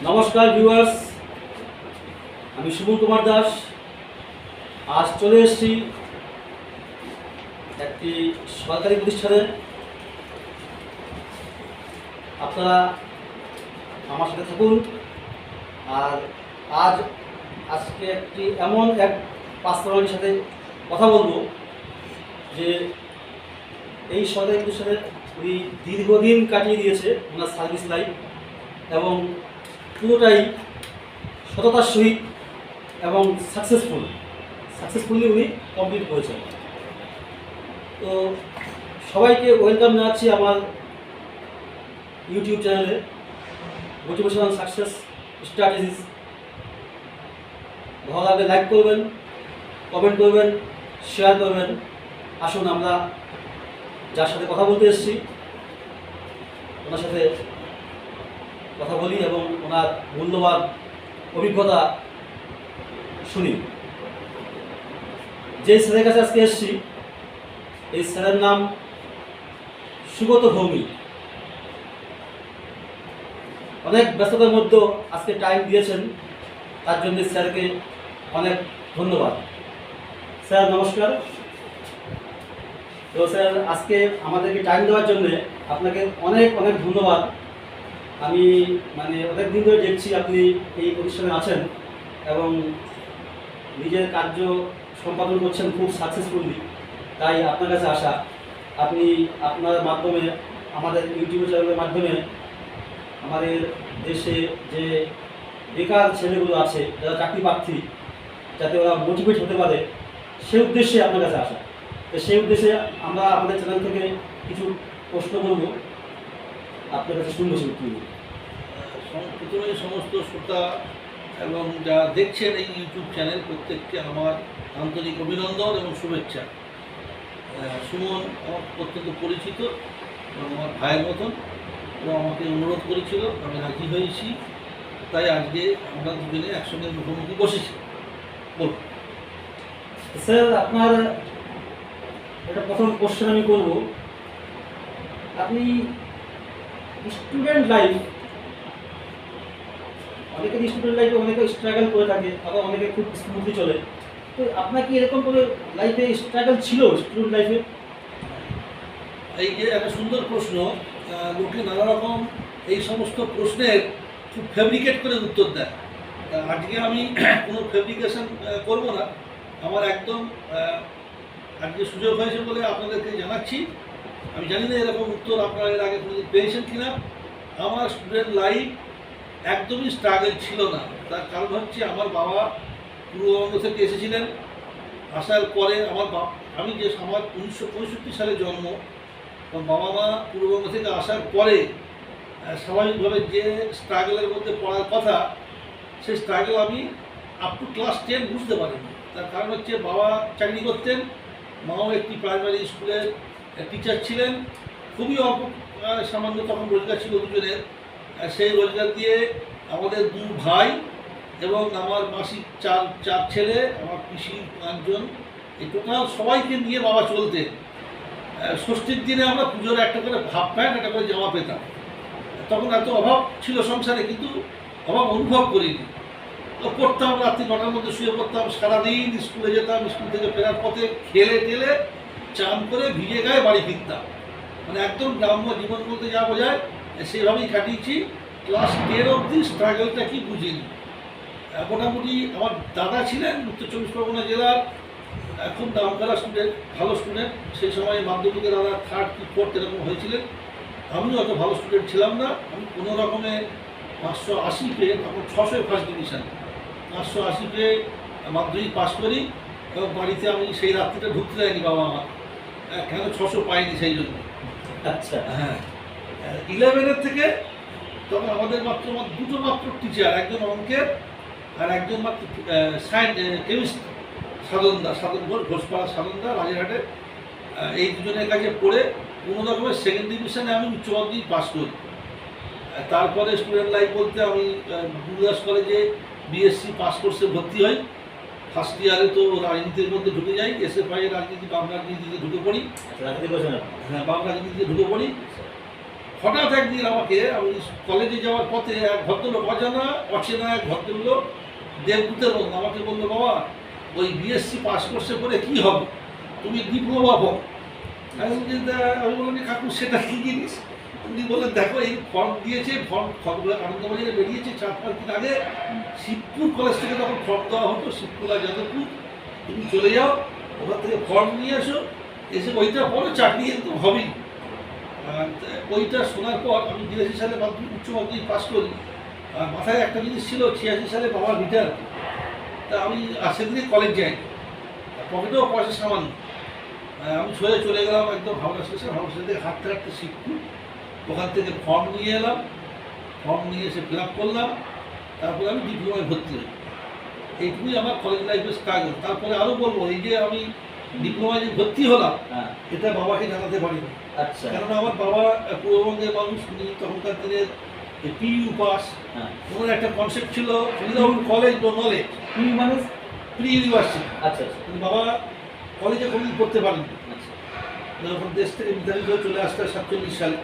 নমস্কার ভিউয়ার্স, আমি সুমন কুমার দাস। আজ চলে এসেছি একটি সরকারি প্রতিষ্ঠানে। আপনারা আমার সাথে থাকুন। আর আজকে এমন এক পার্সোনালিটির সাথে কথা বলবো যে এই সরকারি প্রতিষ্ঠানের উনি দীর্ঘদিন কাটিয়ে দিয়েছে ওনার সার্ভিস লাইফ, এবং পুরোটাই সততার সহিত এবং সাকসেসফুলি উনি কমপ্লিট করেছেন। তো সবাইকে ওয়েলকাম জানাচ্ছি আমার ইউটিউব চ্যানেলে মোটিভেশনাল সাকসেস স্ট্র্যাটেজিস। ভালো লাগলে লাইক করবেন, কমেন্ট করবেন, শেয়ার করবেন। আসুন আমরা যার সাথে কথা বলতে এসেছি ওনার সাথে কথা বলি এবং ওনার মূল্যবান অভিজ্ঞতা শুনি। যে স্যারের কাছে আজকে এসেছি এই স্যারের নাম সুগত ভৌমিক। অনেক ব্যস্ততার মধ্যেও আজকে টাইম দিয়েছেন, তার জন্য স্যারকে অনেক ধন্যবাদ। স্যার নমস্কার। তো স্যার আজকে আমাদেরকে টাইম দেওয়ার জন্য আপনাকে অনেক অনেক ধন্যবাদ। আমি অনেক দিন ধরে দেখছি আপনি এই প্রতিষ্ঠানে আছেন এবং নিজের কার্য সম্পাদন করছেন খুব সাকসেসফুলি। তাই আপনার কাছে আসা, আপনি আপনার মাধ্যমে, আমাদের ইউটিউব চ্যানেলের মাধ্যমে আমাদের দেশে যে বেকার ছেলেগুলো আছে যারা চাকরি প্রার্থী, যাতে ওরা মোটিভেট হতে পারে, সেই উদ্দেশ্যে আপনার কাছে আসা। তো সেই উদ্দেশ্যে আমরা আমাদের চ্যানেল থেকে কিছু প্রশ্ন করব, আপনার কাছে শুনবো। প্রথমে সমস্ত শ্রোতা এবং যারা দেখছেন এই ইউটিউব চ্যানেল প্রত্যেককে আমার আন্তরিক অভিনন্দন এবং শুভেচ্ছা। সুমন আমার অত্যন্ত পরিচিত এবং আমার ভাইয়ের মতন, এবং আমাকে অনুরোধ করেছিল, আমি রাজি হয়েছি। তাই আজকে আমরা দুজনে একসঙ্গে মুখোমুখি বসেছি। বলুন স্যার, আপনার একটা প্রথম কোশ্চেন আমি করব। আপনি স্টুডেন্ট লাইফে অনেকে স্ট্রাগল করে থাকে, আবার অনেকে খুব স্মুথলি চলে। তো আপনার কি এরকম করে লাইফে স্ট্রাগল ছিল স্টুডেন্ট লাইফে? এই যে একটা সুন্দর প্রশ্ন। লোকে নানা রকম এই সমস্ত প্রশ্নের খুব ফেব্রিকেট করে উত্তর দেয়। আজকে আমি কোনো ফেব্রিকেশন করব না। আমার একদম আজকে সুযোগ হয়েছে বলে আপনাদেরকে জানাচ্ছি। আমি জানি না এরকম উত্তর আপনারা এর আগে কোনোদিন পেয়েছেন কিনা। আমার স্টুডেন্ট লাইফ একদমই স্ট্রাগল ছিল না। তার কারণ হচ্ছে আমার বাবা পূর্ববঙ্গ থেকে এসেছিলেন। আসার পরে আমি যে আমার 1965 সালে জন্ম, বাবা মা পূর্ববঙ্গ থেকে আসার পরে স্বাভাবিকভাবে যে স্ট্রাগলের মধ্যে পড়ার কথা, সেই স্ট্রাগল আমি আপ টু ক্লাস 10 বুঝতে পারিনি। তার কারণ হচ্ছে বাবা চাকরি করতেন, মাও একটি প্রাইমারি স্কুলের টিচার ছিলেন। খুবই অল্প সামান্য তখন রোজগার ছিল দুজনের। সেই রোজগার দিয়ে আমাদের 2 ভাই এবং আমার মাসির চার ছেলে, আমার পিসির 5 জন, এই টোটাল সবাইকে নিয়ে বাবা চলতেন। ষষ্ঠীর দিনে আমরা পুজোর একটা করে হাফ প্যান্ট, একটা করে জামা পেতাম। তখন এত অভাব ছিল সংসারে, কিন্তু অভাব অনুভব করিনি। তো পড়তাম, রাত্রি 9টার মধ্যে শুয়ে পড়তাম, সারাদিন স্কুলে যেতাম, স্কুল থেকে ফেরার পথে খেলে টেলে চান করে ভিজে গায়ে বাড়ি ফিরতাম। একদম গ্রাম্য জীবন বলতে যা বোঝায় সেভাবেই কাটিয়েছি। ক্লাস 10 অবধি স্ট্রাগলটা কি বুঝিনি। মোটামুটি আমার দাদা ছিলেন উত্তর 24 পরগনা জেলার খুব নামকরা স্টুডেন্ট, ভালো স্টুডেন্ট। সেই সময় মাধ্যমিকে দাদা 3rd কি 4th এরকম হয়েছিলেন। আমিও অত ভালো স্টুডেন্ট ছিলাম না। আমি কোনো রকমে 580 পেয়ে, তখন 600 ফার্স্ট ডিভিশন, 580 পেয়ে মাধ্যমিক পাস করি। এবং বাড়িতে আমি সেই রাত্রিটা ঢুকতে দেয়নি বাবা আমার, কেন 600 পাইনি সেই জন্য। আচ্ছা, হ্যাঁ, 11-এর থেকে তখন আমাদের দুটো মাত্র টিচার, একজন অঙ্কের আর একজন মাত্র কেমিস্ট্রি, ঘোষপাড়া সাধনদা রাজারহাটে। এই দুজনের কাছে পড়ে কোনো রকমের 2nd ডিভিশনে আমি উচ্চ মাধ্যমিক পাস করি। তারপরে স্টুডেন্ট লাইফ বলতে আমি গুরুদাস কলেজে বিএসসি পাস কোর্সে ভর্তি হই। ফার্স্ট ইয়ারে তো রাজনীতির মধ্যে ঢুকে যাই, SFI এর রাজনীতি, বাংলা রাজনীতিতে ঢুকে পড়ি। রাজনীতি করছেন? হ্যাঁ, বাংলা রাজনীতিতে ঢুকে পড়ি। হঠাৎ একদিন আমাকে, আমি কলেজে যাওয়ার পথে এক ভদ্রলোক, অচেনা এক ভদ্রলোক দেবদূতের মতো আমাকে বললো, বাবা ওই বিএসসি পাস কোর্সে করে কী হবে, তুমি ডিপ্লোমা পাবো। আমি বললাম যে কাকু সেটা কী জিনিস? উনি বললেন দেখো এই ফর্ম দিয়েছে, ফর্ম আনন্দবাজারে বেরিয়েছে 4-5 দিন আগে, শিবপুর কলেজ থেকে তখন ফর্ম দেওয়া হতো, শিবপুর আর যাদবপুর, তুমি চলে যাও ওখান থেকে ফর্ম নিয়ে এসো, এসে ওইটা পড়ো, চাকরি একদম হবেই। আর ওইটা শোনার পর আমি 82 সালে উচ্চ মাধ্যমিক পাস করি। আর মাথায় একটা জিনিস ছিল, 86 সালে বাবার রিটায়ার, তা আমি সেদিনে কলেজ যাই, পকেটেও পয়সা সামান্য। আমি চলে গেলাম একদম হাওড়া স্টেশন, হাওড়া স্টেশন থেকে হাঁটতে হাঁটতে শিবপুর, ওখান থেকে ফর্ম নিয়ে এলাম, ফর্ম নিয়ে এসে ফিল আপ করলাম, তারপরে আমি ডিপ্লোমায় ভর্তি হই। এইটুকুই আমার কলেজ লাইফের স্ট্রাগল। তারপরে আরও বলবো, এই যে আমি ডিপ্লোমায় যে ভর্তি হলাম, এটা বাবাকে জানাতে পারিনি। আচ্ছা। কেননা আমার বাবা পূর্ববঙ্গের মানুষ, উনি তখনকার দিনের পিইউ পাস, ওনার একটা কনসেপ্ট ছিল উইদাউট কলেজ নো নলেজ, মানে প্রি ইউনিভার্সিটি। আচ্ছা। কিন্তু বাবা কলেজে কোনোদিন পড়তে পারেননি, আচ্ছা। যখন দেশ থেকে বিতাড়িত হয়ে চলে আসতে 47 সালে।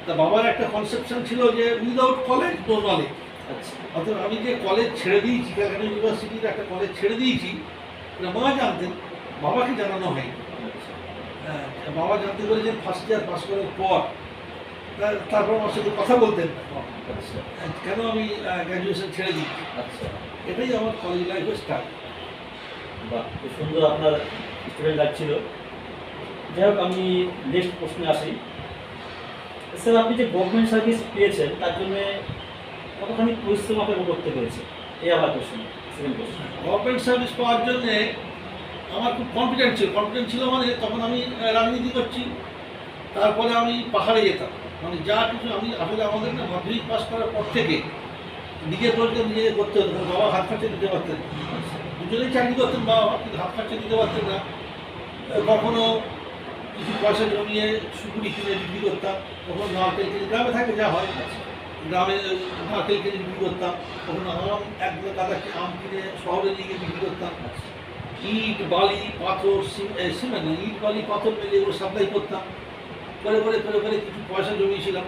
তা বাবার একটা কনসেপশন ছিল যে উইদাউট কলেজ নো নলেজ। আচ্ছা। অর্থাৎ আমি যে কলেজ ছেড়ে দিয়েছি, ক্যালকাটা ইউনিভার্সিটির একটা কলেজ ছেড়ে দিয়েছি, মা জানতেন, বাবাকে জানানো হয়নি। বাবা জানতে পেরেছেন ফার্স্ট ইয়ার পাস করার পর, তারপর আমার সাথে কথা বলতেন কেন আমি গ্র্যাজুয়েশন ছেড়ে দিই। আচ্ছা। এটাই আমার কলেজ লাইফের স্টার্ট। বাহ, খুব সুন্দর আপনার স্টুডেন্ট লাইফ ছিল। যাই হোক, আমি নেক্সট প্রশ্নে আসি। স্যার, আপনি যে গভর্নমেন্ট সার্ভিস পেয়েছেন তার জন্য কতখানি পরিশ্রম আপনাকে করতে হয়েছে, এই আমার question, second question. Government service পাওয়ার জন্যে আমার খুব কনফিডেন্ট ছিল মানে তখন আমি রাজনীতি করছি, তারপরে আমি পাহাড়ে যেতাম, মানে যা কিছু আমি আসলে আমাদের না মাধ্যমিক পাস করার পর থেকে নিজের রোজগার নিজেকে করতে হতো। বাবা হাত খরচা দিতে পারতেন, দুজনেই চাকরি করতেন, বাবা কিন্তু হাত খরচা দিতে পারতেন না। কখনো কিছু পয়সা জমিয়ে সুপুরি কিনে বিক্রি করতাম, কখনো নারকেল কিনে, গ্রামে থাকে যা হয়, গ্রামে নারকেল কিনে বিক্রি করতাম, কখনো আম এক গাদা আম কিনে শহরে নিয়ে গিয়ে বিক্রি করতাম। ইট বালি পাথর সিমেন্ট না, ইট বালি পাথর মিলে এগুলো সাপ্লাই করতাম, করে কিছু পয়সা জমিয়েছিলাম।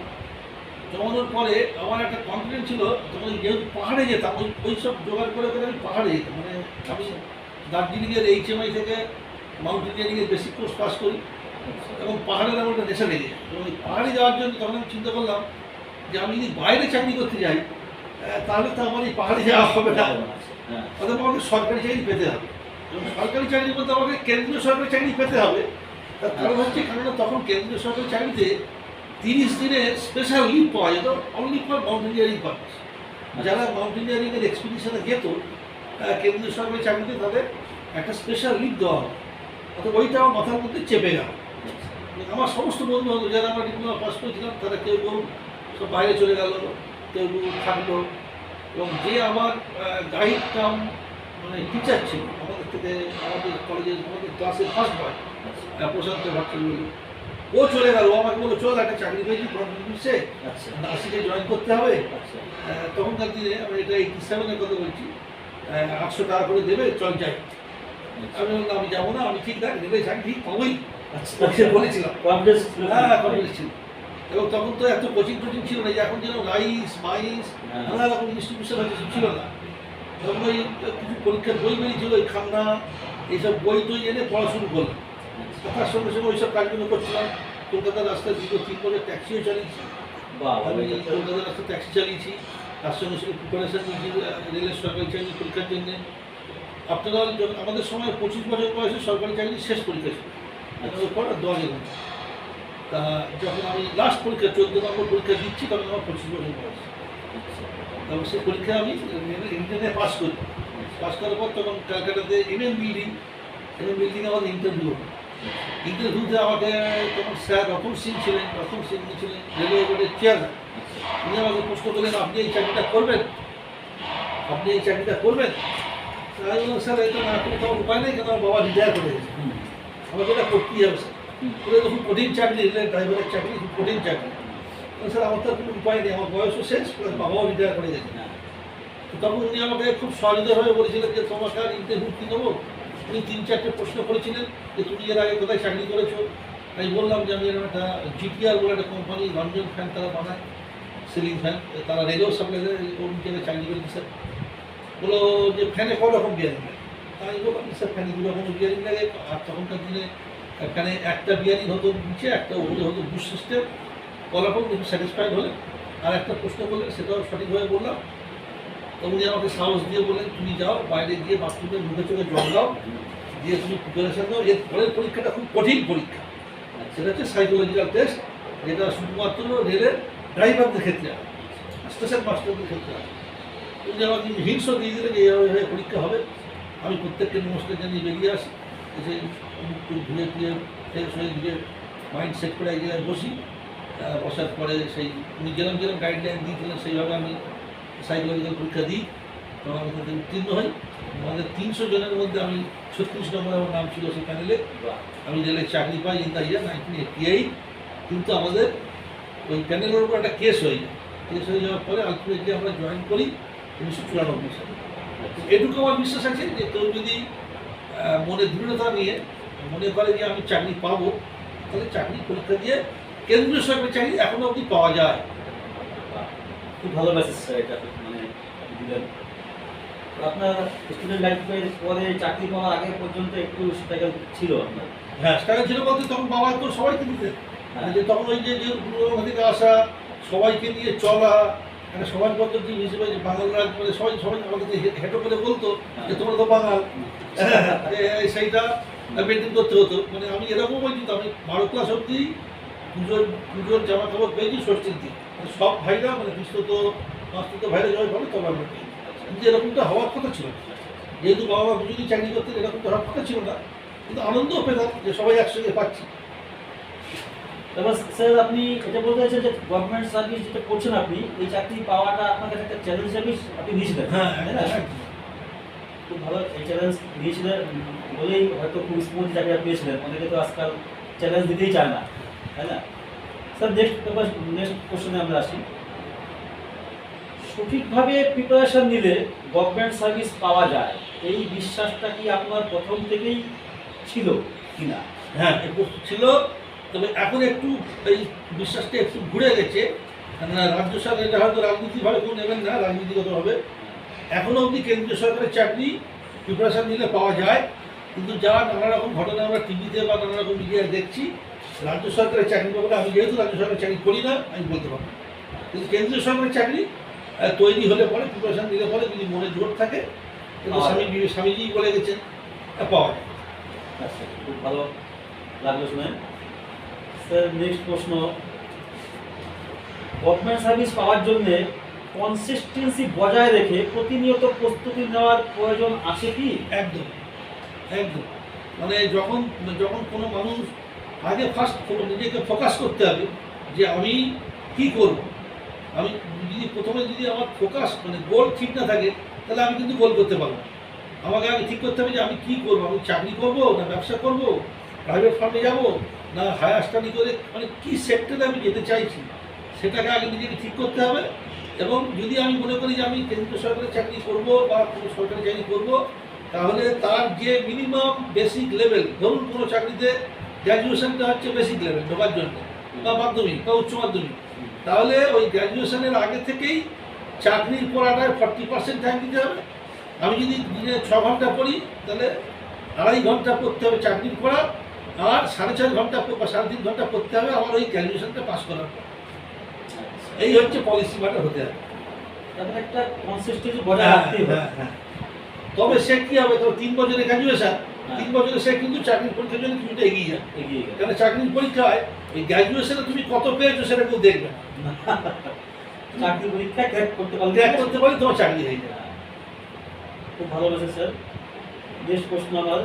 জমানোর পরে আমার একটা কনফিডেন্স ছিল, তখন যেহেতু পাহাড়ে যেতাম, ওই সব জোগাড় করে আমি পাহাড়ে যেতাম। মানে আমি দার্জিলিংয়ের HMI থেকে মাউন্টেনিয়ারিংয়ের বেসিক কোর্স পাস করি, এবং পাহাড়ের আমার একটা নেশা লেগে যায়। এবং ওই পাহাড়ে যাওয়ার জন্য তখন আমি চিন্তা করলাম যে আমি যদি বাইরে চাকরি করতে যাই, তাহলে তো আমার এই পাহাড়ে যাওয়া হবে না, অর্থাৎ আমাকে সরকারি চাকরি পেতে হবে। এবং সরকারি চাকরি বলতে আমাকে কেন্দ্রীয় সরকারি চাকরি পেতে হবে। তার কারণ হচ্ছে, কেননা তখন কেন্দ্রীয় সরকারি চাকরিতে 30 দিনের স্পেশাল লিভ পাওয়া যেত, অনলি ফর মাউন্টেনিয়ারিং পারপাস। যারা মাউন্টেনিয়ারিংয়ের এক্সপিডিশনে যেত কেন্দ্রীয় সরকারি চাকরিতে, তাদের একটা স্পেশাল লিভ দেওয়া হয়। অর্থাৎ ওইটা আমার মাথার মধ্যে চেপে গেল। আমার সমস্ত বন্ধু বান্ধব যারা আমরা ডিপ্লোমা পাস করেছিলাম, তারা কেউ সব বাইরে চলে গেল, কেউ থাকলো। এবং যে আমার গাইড কাম মানে টিচার ছিল আমাদের থেকে, আমাদের কলেজের আমাদের ক্লাসের ফার্স্ট বয়, প্রশান্ত ভট্টাচার্য, ও চলে গেল। আমাকে বললো, চল একটা চাকরি পেয়েছি প্রফেসে, নার্সিংয়ে জয়েন করতে হবে। তখনকার দিনে আমি এটা 87-এর কথা বলছি, 800 টাকা করে দেবে, চল যাই। আমি বললাম আমি যাবো না, আমি ঠিক দেবে চাকরি ঠিক পাবোই, বলেছিলাম। হ্যাঁ, কনফিডেন্স ছিল। এবং তখন তো এত কোচিং ছিল না, যে এখন যেন রাইস মাইস নানা রকম ইনস্টিটিউশন হয়েছে, ছিল না। তখন ওই কিছু পরীক্ষার বই বেরিয়েছিল, ওই খান্না এইসব বই টই এনে পড়া শুরু করলাম। তার সঙ্গে সঙ্গে ওইসব কাজগুলো করছিলাম। কলকাতার রাস্তায় 2-3 বছর ট্যাক্সিও চালিয়েছি, আমি কলকাতার রাস্তায় ট্যাক্সি চালিয়েছি। তার সঙ্গে প্রিপারেশন নিয়েছি রেলের সরকারি চাকরি পরীক্ষার জন্যে। আপনারা আমাদের সময় 25 বছর বয়সে সরকারি চাকরি শেষ পরীক্ষা ছিল, পর 10 এর। তা যখন আমি লাস্ট পরীক্ষা 14 নম্বর পরীক্ষা দিচ্ছি, তখন আমার 25 বছর বয়স। তখন সেই পরীক্ষা আমি ইন্টারভিউ পাস করি। পাস করার পর তখন ক্যালকাটাতে MM বিল্ডিং আমাদের ইন্টারভিউতে আমাকে তখন স্যার রতন সিং ছিলেন, রেলওয়ে বোর্ডের চেয়ারম্যান। উনি আমাকে প্রশ্ন করলেন, আপনি এই চাকরিটা করবেন? আমি বললাম, স্যার এটা না করে তোমার উপায় নেই, কেন আমার বাবা রিটায়ার করে গেছে, আমাকে এটা করতেই হবে স্যার। তো খুব কঠিন চাকরি, রেলের ড্রাইভারের চাকরি খুব কঠিন চাকরি। স্যার আমার তো কোনো উপায় নেই, আমার বয়সও শেষ, বাবাও রিটায়ার করে গেছে। তো তখন উনি আমাকে খুব সহৃদয়ভাবে বলেছিলেন যে তোমাকে আর ইন্টারভিউ কি দেবো। উনি 3-4টে প্রশ্ন করেছিলেন যে তুমি এর আগে কোথায় চাকরি করেছো, আমি বললাম যে আমি এরকম একটা জিটিআর বলে একটা কোম্পানি, রঞ্জন ফ্যান তারা বানায়, সিলিং ফ্যান, তারা রেডিও সাপ্লাই দেয়, কোন জায়গায় চাকরি করে স্যার। বলো যে ফ্যানে কত রকম বিয়ারিং লাগে। আমি বললাম স্যার ফ্যানে দু রকম বিয়ারিং লাগে, আর তখনকার দিনে এখানে একটা বিয়ারিং হতো নিচে, একটা উপরে হতো বুশ সিস্টেম। ফলাফল কিন্তু স্যাটিসফাইড হলে আর একটা প্রশ্ন করলেন, সেটাও সঠিকভাবে বললাম। তো উনি আমাকে সাহস দিয়ে বললেন তুমি যাও বাইরে গিয়ে বাথরুমে মুখে চোখে জল দাও, দিয়ে তুমি প্রিপারেশন দাও। এর পরের পরীক্ষাটা খুব কঠিন পরীক্ষা, সেটা হচ্ছে সাইকোলজিক্যাল টেস্ট, যেটা শুধুমাত্র রেলের ড্রাইভারদের ক্ষেত্রে হয়, স্টেশন মাস্টারদের ক্ষেত্রে হয়। উনি আমাকে হিংসও দিয়ে দিলেন যে এইভাবে পরীক্ষা হবে। আমি প্রত্যেককে নমস্কার জানিয়ে বেরিয়ে আসি, এসে মুখ টুক ধুয়ে টুয়ে ফ্রেশ হয়ে নিজের মাইন্ড সেট করে এক জায়গায় বসি। বসার পরে সেই উনি যেরকম যেরকম গাইডলাইন দিয়েছিলেন সেইভাবে আমি সাইকোলজিক্যাল পরীক্ষা দিই, তখন আমি তাতে উত্তীর্ণ হই। আমাদের 300 জনের মধ্যে আমি 36 নম্বর আমার নাম ছিল সেই প্যানেলে। আমি রেলের চাকরি পাই ইন দ্য ইয়ার 1988। কিন্তু আমাদের ওই প্যানেলের উপর একটা কেস হয়ে যায়। কেস হয়ে যাওয়ার পরে আলটিমেটলি আমরা জয়েন করি 1994 সালে। এটুকু আমার বিশ্বাস আছে যে কেউ যদি মনে দৃঢ়তা নিয়ে মনে করে যে আমি চাকরি পাবো, তাহলে চাকরি পরীক্ষা দিয়ে কেন্দ্রীয় সরকারি চাকরি এখনো অবধি পাওয়া যায়। খুব ভালো মেসেজ স্যার, এটা মানে দিলেন। তো আপনার স্টুডেন্ট লাইফের পরে চাকরি পাওয়ার আগে পর্যন্ত একটু স্ট্রাগল ছিল আপনার? হ্যাঁ, স্ট্রাগল ছিল বলতে তখন বাবা তো সবাইকে দিতেন। যে তখন ওই যে পুরোনো থেকে আসা, সবাইকে নিয়ে চলা, একটা সমাজ পদ্ধতি হিসেবে যে বাঙালরা মানে সবাই সবাই আমাদেরকে হেঁটো করে বলতো যে তোমরা তো বাঙাল, সেইটা মেনটেন করতে হতো। মানে আমি এরকম বলছি, তো আমি 12 ক্লাস অবধি পুজোর জামা কাপড় পেয়েছি ষষ্ঠীর দিন। মানে সব ভাইরা মানে বিশ্বত মাস্তুত ভাইরা যাই বলে তবে আমরা পেয়েছি। কিন্তু এরকমটা হওয়ার কথা ছিল না, যেহেতু বাবা মা দুজনই চাকরি করতেন, এরকমটা হওয়ার কথা ছিল না। কিন্তু আনন্দও পেতাম যে সবাই একসঙ্গে পাচ্ছি। তারপর স্যার আপনি এটা বলতে চাইছেন যে গভর্নমেন্ট সার্ভিস যেটা করছেন আপনি, এই চাকরি পাওয়াটা আপনার কাছে একটা চ্যালেঞ্জ হিসেবে আপনি নিয়েছিলেন? হ্যাঁ, তাই না? খুব ভালো এই চ্যালেঞ্জ নিয়েছিলেন বলেই হয়তো খুব স্মুথ চাকরি আপনি পেয়েছিলেন। অনেকে তো আজকাল চ্যালেঞ্জ দিতেই চায় না, তাই না? স্যার নেক্সট কোশ্চেনে আমরা আসি। সঠিকভাবে প্রিপারেশন নিলে গভর্নমেন্ট সার্ভিস পাওয়া যায়, এই বিশ্বাসটা কি আপনার প্রথম থেকেই ছিল কিনা? হ্যাঁ, একটু ছিল, তবে এখন একটু এই বিশ্বাসটা একটু ঘুরে গেছে। রাজ্য সরকার এটা হয়তো রাজনীতিভাবে কেউ নেবেন না, রাজনীতিগতভাবে এখনও অবধি কেন্দ্রীয় সরকারের চাকরি প্রিপারেশন নিলে পাওয়া যায়। কিন্তু যারা নানা রকম ঘটনা আমরা টিভিতে বা নানা রকম মিডিয়ায় দেখছি, রাজ্য সরকারের চাকরি পাবো না। আমি যেহেতু রাজ্য সরকারের চাকরি করি না, আমি বলতে পারবো না। কিন্তু কেন্দ্রীয় সরকারের চাকরি তৈরি হলে পরে, প্রিপারেশন নিলে পরে, যদি মনে জোর থাকে, স্বামীজি বলে গেছেন, পাওয়া যায়। আচ্ছা, খুব ভালো লাগলো শুনে। স্যার নেক্সট প্রশ্ন, গভর্নমেন্ট সার্ভিস পাওয়ার জন্য কনসিস্টেন্সি বজায় রেখে প্রতিনিয়ত প্রস্তুতি নেওয়ার প্রয়োজন আছে কি? একদম একদম। মানে যখন যখন কোনো মানুষ আগে ফার্স্ট নিজেকে ফোকাস করতে হবে যে আমি কি করব। আমি যদি প্রথমে যদি আমার ফোকাস মানে গোল ঠিক না থাকে, তাহলে আমি কিন্তু গোল করতে পারবো না। আমাকে আগে ঠিক করতে হবে যে আমি কি করব, আমি চাকরি করব না ব্যবসা করব, প্রাইভেট ফার্মে যাব না হায়ার স্টাডি করে, মানে কি সেক্টরে আমি যেতে চাইছি সেটাকে আগে নিজেকে ঠিক করতে হবে। এবং যদি আমি মনে করি যে আমি কেন্দ্রীয় সরকারের চাকরি করব বা কোনো সরকারি চাকরি করব, তাহলে তার যে মিনিমাম বেসিক লেভেল, ধরুন কোনো চাকরিতে গ্র্যাজুয়েশনটা হচ্ছে বেসিক লেভেল ঢোকার জন্য, বা মাধ্যমিক বা উচ্চ মাধ্যমিক, তাহলে ওই গ্র্যাজুয়েশনের আগে থেকেই চাকরির পড়াটায় 40% টাইম দিতে হবে। আমি যদি দিনে 6 ঘন্টা পড়ি, তাহলে 2.5 ঘন্টা পড়তে হবে চাকরির পড়া, আর 4.5 ঘন্টা বা 3.5 ঘন্টা পড়তে হবে আমার ওই গ্র্যাজুয়েশনটা পাস করার পর। এই হচ্ছে পলিসি ম্যাটার হতে হবে। তারপরে একটা কনসিস্টেন্সি বজায় রাখতে হবে। হ্যাঁ। তবে সে কি হবে, তো 3 বছরের গ্র্যাজুয়েশন, 3 বছরে সে কিন্তু চাকরির পরীক্ষার জন্য কিছুটা এগিয়ে যাবে। কারণ চাকরির পরীক্ষায় এই গ্র্যাজুয়েশনে তুমি কত পেয়েছো সেটা কেউ দেখবে না। চাকরির পরীক্ষা ক্র্যাক করতে পারলে তোমার চাকরি হয়ে যাবে। খুব ভালো লাগছে স্যার। নেক্সট প্রশ্ন আমার,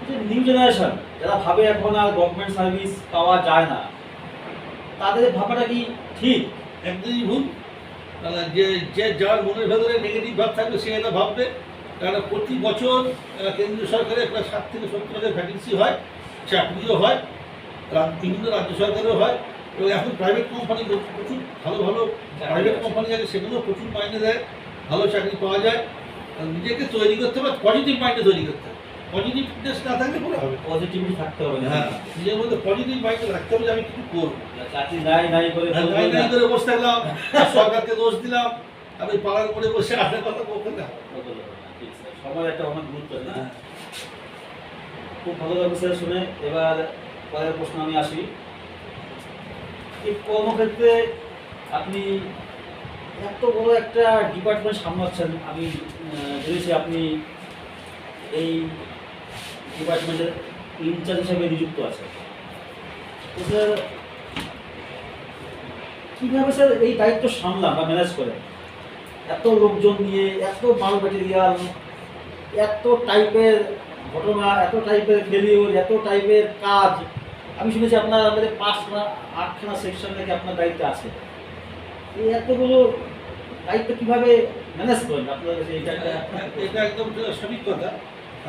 যে নিউ জেনারেশন যারা ভাবে এখন আর গভর্নমেন্ট সার্ভিস পাওয়া যায় না, তাদের ভাবাটা কি ঠিক? একদমই ভুল। যে যার মনের ভেতরে নেগেটিভ ভাব থাকবে সে এটা ভাববে। কারণ প্রতি বছর কেন্দ্রীয় সরকারের প্রায় 60 থেকে 70 ভ্যাকেন্সি হয়, চাকরিও হয়, বিভিন্ন রাজ্য সরকারেও হয়। এবং এখন প্রাইভেট কোম্পানি প্রচুর ভালো ভালো প্রাইভেট কোম্পানি আছে, সেগুলোও প্রচুর মাইনে দেয়, ভালো চাকরি পাওয়া যায়। নিজেকে তৈরি করতে হবে, পজিটিভ মাইন্ডে তৈরি করতে হবে। পজিটিভনেস না থাকলে পরে হবে। পজিটিভিটি থাকতে হবে না। হ্যাঁ, নিজের মধ্যে পজিটিভ মাইন্ডে রাখতে হবে যে আমি কিছু করবো। চাকরি নাই করে নাই নাই করে বসে থাকলাম, সরকারকে দোষ দিলাম, আমি পাড়ার করে বসে আসার কথা বলতে না। ঠিক স্যার, সময় একটা অনেক গুরুত্ব আছে না। খুব ভালো লাগবে স্যার শুনে। এবার পরের প্রশ্ন আমি আসি। এই কর্মক্ষেত্রে আপনি এত বড় একটা ডিপার্টমেন্ট সামলাচ্ছেন, আমি জেনেছি আপনি এই ডিপার্টমেন্টের ইনচার্জ হিসেবে নিযুক্ত আছেন। তো স্যার কীভাবে স্যার এই দায়িত্ব সামলান বা ম্যানেজ করেন? এত লোকজন নিয়ে, এত মাল ম্যাটেরিয়াল, এত টাইপের ঘটনা, এত টাইপের ফেলিওর, এত টাইপের কাজ। আমি শুনেছি আপনার আমাদের 5-8খানা সেকশন থেকে আপনার দায়িত্ব আছে। এই এতগুলো দায়িত্ব কীভাবে ম্যানেজ করেন আপনার কাছে? এটা একদম সঠিক কথা।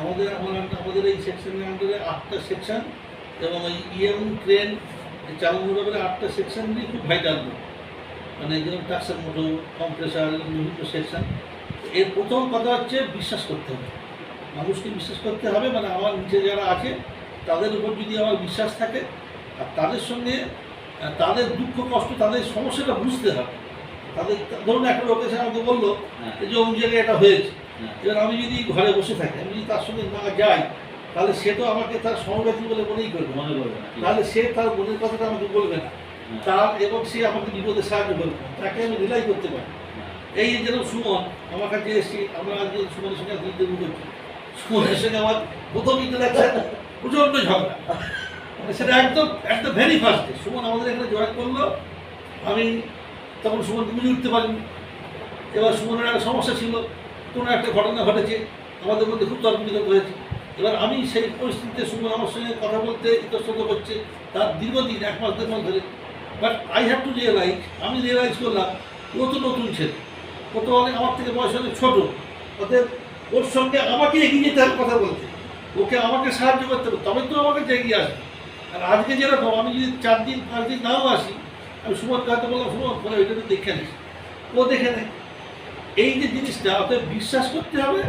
আমাদের এই সেকশনের আন্ডারে 8টা সেকশন এবং এই ইএম ট্রেন চালানোর ব্যাপারে 8টা সেকশন নিয়ে খুব ভাইটাল। মানে যেমন ট্রাকশন মোটর, কম্প্রেসার, বিভিন্ন সেকশন। এর প্রথম কথা হচ্ছে বিশ্বাস করতে হবে, মানুষকে বিশ্বাস করতে হবে। মানে আমার নিচে যারা আছে তাদের উপর যদি আমার বিশ্বাস থাকে, আর তাদের সঙ্গে তাদের দুঃখ কষ্ট, তাদের সমস্যাটা বুঝতে হবে। তাদের ধরুন একটা লোক এসে আমাকে বললো যে অমুক জায়গায় এটা হয়েছে, এবার আমি যদি ঘরে বসে থাকি, আমি যদি তার সঙ্গে না যাই, তাহলে সে তো আমাকে তার সমব্যথী বলে মনেই করবে, মনে করবে না। তাহলে সে তার মনের কথাটা আমাকে বলবে না, তার এবং সে আমাকে বিপদে সাহায্য করবে, তাকে আমি রিলাই করতে পারি। এই যেরকম সুমন আমার কাছে এসেছি, আমরা আজকে সুমনের সঙ্গে ইন্টারভিউ করছি, সুমনের সঙ্গে আমার প্রথম ইন্টারাকশন প্রচণ্ড ঝগড়া। মানে সেটা একদম ভেরি ফার্স্টে সুমন আমাদের এখানে জয়েন করলো, আমি তখন সুমনকে বুঝে উঠতে পারিনি। এবার সুমনের একটা সমস্যা ছিল, কোনো একটা ঘটনা ঘটেছে, আমাদের মধ্যে খুব তর্ক বিতর্ক হয়েছে। এবার আমি সেই পরিস্থিতিতে সুমন আমার সঙ্গে কথা বলতে ইতস্তত করছে, তার দীর্ঘদিন 1 মাস 1.5 মাস ধরে। But I have to realise, আমি রিয়েলাইজ করলাম ও তো নতুন ছেলে, ও তো অনেক আমার থেকে বয়স অনেক ছোটো, অতএব ওর সঙ্গে আমাকে এগিয়ে যেতে হবে কথা বলতে, ওকে আমাকে সাহায্য করতে হবে, তবে তো আমাকে এগিয়ে আসবে। আর আজকে যেরকম আমি যদি 4 দিন 5 দিন নাও আসি, আমি সুমনকে হয়তো বললাম সুমন পরে ওইটা তো দেখে নিস, ও দেখে নেয়। এই যে জিনিসটা, অতএব বিশ্বাস করতে হবে,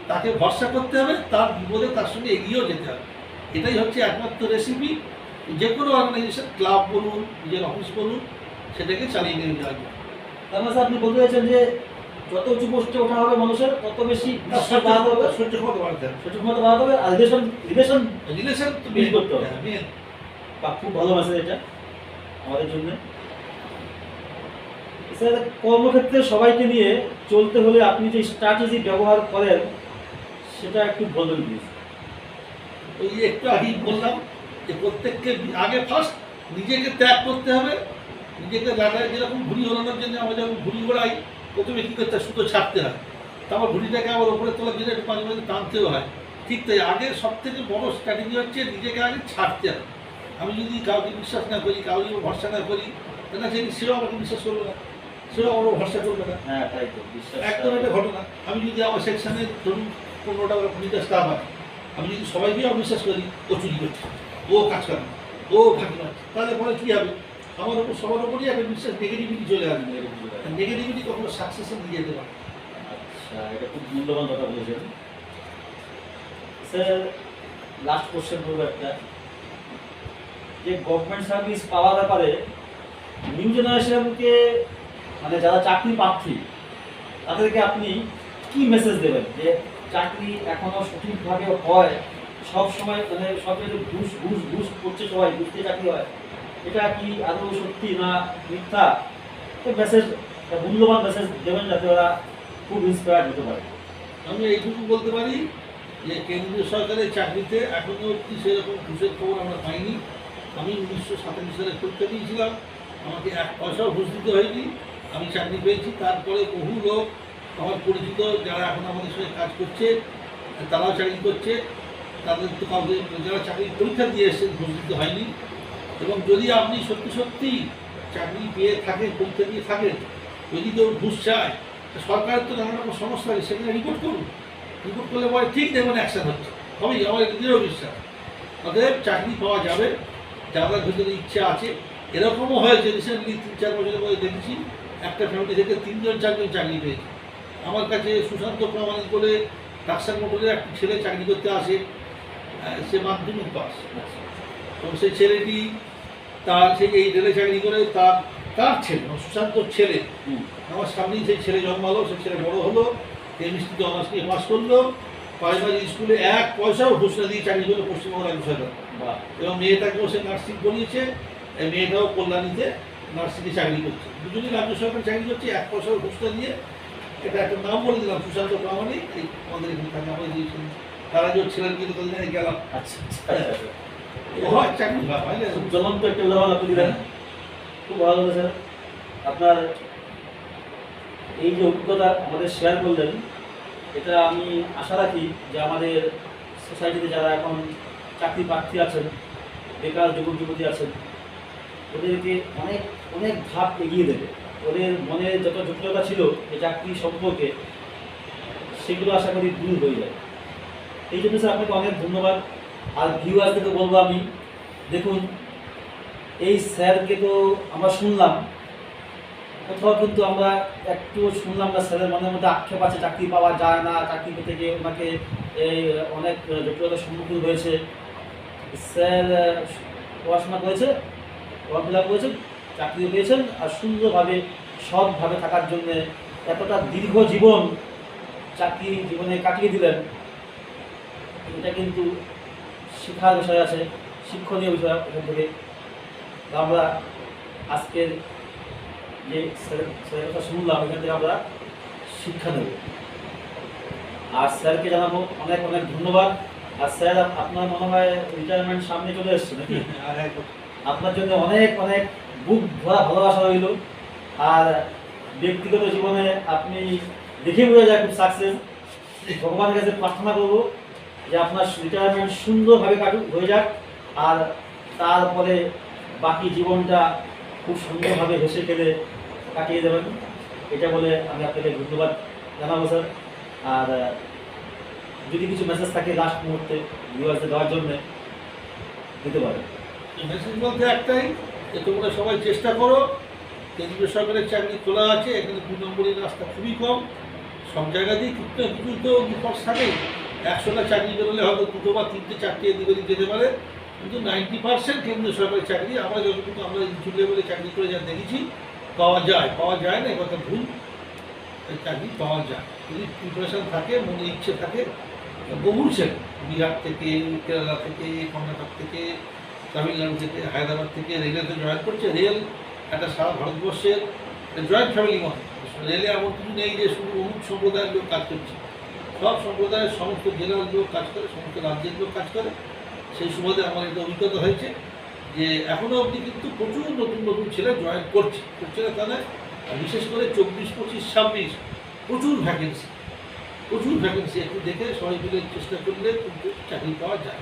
তাকে ভরসা করতে হবে, তার বিপদে তার সঙ্গে এগিয়েও যেতে হবে। এটাই হচ্ছে একমাত্র রেসিপি, যে কোনো অর্গানাইজেশন, ক্লাব বলুন, নিজের অফিস বলুন, সেটাকে চালিয়ে নিয়ে যাওয়া যায়। তার মানে আপনি বলতে চাইছেন যে যত উঁচু পোস্টে ওঠা হবে মানুষের, তত বেশি বাড়াতে হবে, সহ্য ক্ষমতা বাড়াতে হবে, সহ্য ক্ষমতা বাড়াতে হবে, আর রিলেশন তো বিল্ড করতে হবে। মেন। খুব ভালো মেসেজ এটা আমাদের জন্য। স্যার কর্মক্ষেত্রে সবাইকে নিয়ে চলতে হলে আপনি যে স্ট্র্যাটেজি ব্যবহার করেন সেটা একটু বলবেন প্লিজ। ওই যে একটু আগেই বললাম যে প্রত্যেককে আগে ফার্স্ট নিজেকে ত্যাগ করতে হবে। নিজেকে লাগায় যেরকম ঘুড়ি ওড়ানোর জন্য আমরা যখন ঘুড়ি ওড়াই, প্রথমে কী করতে হয়, সুতো ছাড়তে হয়, তারপর ঘুড়িটাকে আবার ওপরে তোলার জন্য একটু মাঝে মাঝে টানতেও হয়। ঠিক তাই আগে সবথেকে বড় স্ট্র্যাটেজি হচ্ছে নিজেকে আগে ছাড়তে হবে। আমি যদি কাউকে বিশ্বাস না করি, কাউকে ভরসা না করি, তাহলে সেও আমাকে বিশ্বাস করবে না, সেও আমার ভরসা করবে না। হ্যাঁ তাই তো, বিশ্বাস একদম একটা ঘটনা। আমি যদি আমার সেকশনে ধরুন 15টা বা 20টা স্টাফ আছে, আমি যদি সবাইকেই অবিশ্বাস করি ও চুরি করছে, ও কাজ করে না, ও ফাঁকি মারছে, তাহলে পরে কী হবে, আমার উপর সবার উপরই একটা বিশ্বাস নেগেটিভিটি চলে আসবে। নেগেটিভিটি কখনো সাকসেসে নিয়ে যেতে পারে। আচ্ছা, এটা খুব মূল্যবান কথা বলেছেন স্যার। লাস্ট কোশ্চেন করবো একটা, যে গভর্নমেন্ট সার্ভিস পাওয়ার ব্যাপারে নিউ জেনারেশনকে, মানে যারা চাকরি প্রার্থী, তাদেরকে আপনি কি মেসেজ দেবেন যে চাকরি এখনো সঠিকভাবে হয়, সব সময় মানে সব ঘুষ ঘুষ ঘুষ করছে সবাই, ঘুষতে চাকরি হয়, এটা কি আদৌ সত্যি না মিথ্যা? মেসেজ, মূল্যবান মেসেজ দেবেন যাতে ওরা খুব ইন্সপায়ার্ড হতে পারে। আমি এইটুকু বলতে পারি যে কেন্দ্রীয় সরকারের চাকরিতে এখনও অবধি সেরকম ঘুষের খবর আমরা পাইনি। আমি 1997 সালে পরীক্ষা দিয়েছিলাম, আমাকে 1 পয়সাও ঘুষ দিতে হয়নি, আমি চাকরি পেয়েছি। তারপরে বহু লোক আমার পরিচিত যারা এখন আমাদের সঙ্গে কাজ করছে, তারাও চাকরি করছে, তাদের তো কাউকে, যারা চাকরির পরীক্ষা দিয়ে এসেছেন, ঘুষ দিতে হয়নি। এবং যদি আপনি সত্যি সত্যি চাকরি পেয়ে থাকেন, পরীক্ষা দিয়ে থাকেন, যদি কেউ ঘুষ চায়, সরকারের তো নানা রকম সমস্যা আছে, সেখানে রিপোর্ট করুন। রিপোর্ট করলে পরে ঠিক দেখবেন অ্যাকশন হচ্ছে, হবেই, আমার একটা দৃঢ় বিশ্বাস। অতএব চাকরি পাওয়া যাবে, যাদের ভিতরে ইচ্ছা আছে। এরকমও হয়েছে রিসেন্টলি 3-4 বছরের মধ্যে দেখেছি একটা ফ্যামিলি থেকে 3-4জন চাকরি পেয়েছে। আমার কাছে সুশান্ত প্রামাণিক বলে ট্রাকশন মোটরের একটা ছেলে চাকরি করতে আসে, সে মাধ্যমিক পাস। আচ্ছা। এবং সেই ছেলেটি তার সেই এই রেলে চাকরি করে তার ছেলে সুশান্তর ছেলে হুম। আমার সামনেই সেই ছেলে জন্মালো, সেই ছেলে বড় হলো, কেমিস্ট্রিতে অনার্স নিয়ে পাস করলো, প্রাইমারি স্কুলে 1 পয়সাও ঘোষণা দিয়ে চাকরি করলো পশ্চিমবঙ্গ রাজ্য সরকার। বাহ। এবং মেয়েটাকেও সে নার্সিং করিয়েছে, এই মেয়েটাও কল্যাণীতে নার্সিংয়ে চাকরি করছে, দুজনেই রাজ্য সরকার চাকরি করছে 1 পয়সাও ঘোষণা দিয়ে। এটা একটা নাম বলে দিলাম, সুশান্ত প্রামাণিক, এই আমাদের এখানে থাকে, আমাদের দিয়েছেন। তারা যে ছেলের কিন্তু কদিন গেলাম, আচ্ছা আচ্ছা। ও হয় চাকরি হয় না। খুব জ্বলন্ত একটা উদাহরণ আপনি দিলেন, খুব ভালো হলো স্যার। আপনার এই যে অভিজ্ঞতা আমাদের শেয়ার করলেন, এটা আমি আশা রাখি যে আমাদের সোসাইটিতে যারা এখন চাকরি প্রার্থী আছেন, বেকার যুবক যুবতী আছেন, ওদেরকে অনেক অনেক ধাপ এগিয়ে দেবে। ওদের মনে যত জটিলতা ছিল এই চাকরি সম্পর্কে, সেগুলো আশা করি দূর হয়ে যায়। এই জন্য স্যার আপনাকে অনেক ধন্যবাদ। আর ভিউয়ারদেরকে বলবো আমি, দেখুন এই স্যারকে তো আমরা শুনলাম, কোথাও কিন্তু আমরা একটু শুনলাম না স্যারের মনের মধ্যে আক্ষেপ আছে চাকরি পাওয়া যায় না, চাকরি পেতে গিয়ে ওনাকে এই অনেক জটিলতার সম্মুখীন হয়েছে। স্যার পড়াশোনা করেছে, পড়াশোনা করেছেন, চাকরিও পেয়েছেন, আর সুন্দরভাবে সৎভাবে থাকার জন্য এতটা দীর্ঘ জীবন চাকরি জীবনে কাটিয়ে দিলেন। এটা কিন্তু শেখার বিষয় আছে, শিক্ষণীয় বিষয় এখান থেকে। আমরা আজকের যে স্যারের কথা শুনলাম, এখান থেকে আমরা শিক্ষা নেব। আর স্যারকে জানাবো অনেক অনেক ধন্যবাদ। আর স্যার আপনার মনে হয় রিটায়ারমেন্ট সামনে চলে এসছে নাকি? আর আপনার জন্য অনেক অনেক বুক ভরা ভালোবাসা রইল। আর ব্যক্তিগত জীবনে আপনি দেখে বোঝা যায় খুব সাকসেস। ভগবানের কাছে প্রার্থনা করবো যে আপনার রিটায়ারমেন্ট সুন্দরভাবে হয়ে যাক, আর তারপরে বাকি জীবনটা খুব সুন্দরভাবে হেসে খেলে কাটিয়ে দেবেন। এটা বলে আমি আপনাকে ধন্যবাদ জানাবো স্যার। আর যদি কিছু মেসেজ থাকে লাস্ট মুহূর্তে ভিউয়ার্সদের দেওয়ার জন্য দিতে পারেন। মেসেজ বলতে একটাই, যে তোমরা সবাই চেষ্টা করো। কেন্দ্রীয় সরকারের চাকরি খোলা আছে, এখানে 2 নম্বরের রাস্তা খুবই কম। সব জায়গাতেই কিছু তো বিপদ থাকেই। 100টা চাকরি বেরোলে হয়তো 2টো বা 3টে 4টে এদিক ওদিক যেতে পারে, কিন্তু 90% কেন্দ্রীয় সরকারের চাকরি আমরা যতটুকু আমরা ইনস্টিটিউট লেভেলে চাকরি করে যা দেখেছি পাওয়া যায় না, এ কথা ভুল। এই চাকরি পাওয়া যায় যদি প্রিপারেশন থাকে, মনে ইচ্ছে থাকে। বহু ছেলে বিহার থেকে, কেরালা থেকে, কর্ণাটক থেকে, তামিলনাড়ু থেকে, হায়দ্রাবাদ থেকে রেলেতে জয়েন করছে। রেল একটা সারা ভারতবর্ষের জয়েন্ট ফ্যামিলি মতো। রেলে এমন কিছু নেই যে শুধু অমুক সম্প্রদায়ের লোক কাজ করছে, সব সম্প্রদায়ের সমস্ত জেলার লোক কাজ করে, সমস্ত রাজ্যের লোক কাজ করে। সেই সুবাদে আমার একটা অভিজ্ঞতা হয়েছে যে এখনও অবধি কিন্তু প্রচুর নতুন নতুন ছেলে জয়েন করছে না তা নয়। আর বিশেষ করে 24, 25, 26 প্রচুর ভ্যাকেন্সি। একটু দেখে সবাই মিলে চেষ্টা করলে কিন্তু চাকরি পাওয়া যায়।